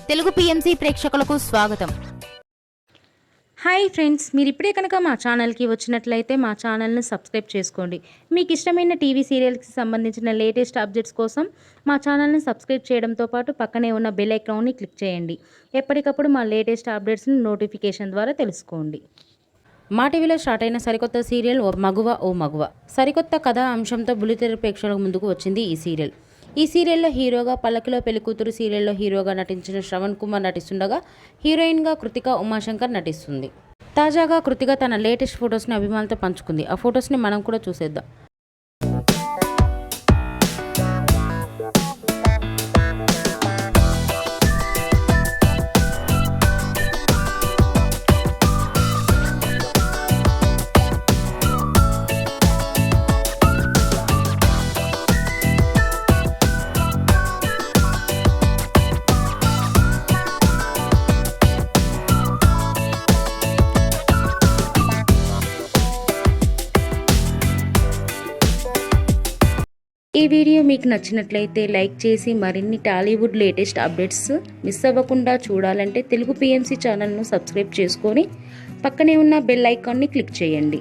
Telugu PMC ప్రేక్షకులకు స్వాగతం. Hi friends, మీరు ఇప్పుడే కనుక మా ఛానల్కి వచ్చినట్లయితే మా ఛానల్ని సబ్స్క్రైబ్ చేసుకోండి. మీకు ఇష్టమైన టీవీ సీరియల్స్కి సంబంధించిన లేటెస్ట్ అప్డేట్స్ కోసం మా ఛానల్ని సబ్స్క్రైబ్ చేయడంతో పాటు పక్కనే ఉన్న బెల్ ఐకాన్ని క్లిక్ చేయండి. ఎప్పటికప్పుడు మా లేటెస్ట్ అప్డేట్స్ని నోటిఫికేషన్ ద్వారా తెలుసుకోండి. మా టీవీలో స్టార్ట్ అయిన సరికొత్త సీరియల్ ఓ మగువ. సరికొత్త కథా అంశంతో బుల్లితెర ప్రేక్షకుల ముందుకు వచ్చింది ఈ సీరియల్. ఈ సీరియల్లో హీరోగా పల్లకిలో పెళ్లికూతురు సీరియల్లో హీరోగా నటించిన శ్రవణ్ కుమార్ నటిస్తుండగా హీరోయిన్గా కృతిక ఉమాశంకర్ నటిస్తుంది. తాజాగా కృతిక తన లేటెస్ట్ ఫొటోస్ని అభిమానులతో పంచుకుంది. ఆ ఫొటోస్ని మనం కూడా చూసేద్దాం. ఈ వీడియో మీకు నచ్చినట్లయితే లైక్ చేసి మరిన్ని టాలీవుడ్ లేటెస్ట్ అప్డేట్స్ మిస్ అవ్వకుండా చూడాలంటే తెలుగు పిఎంసి ఛానల్ను సబ్స్క్రైబ్ చేసుకొని పక్కనే ఉన్న బెల్ ఐకాన్ని క్లిక్ చేయండి.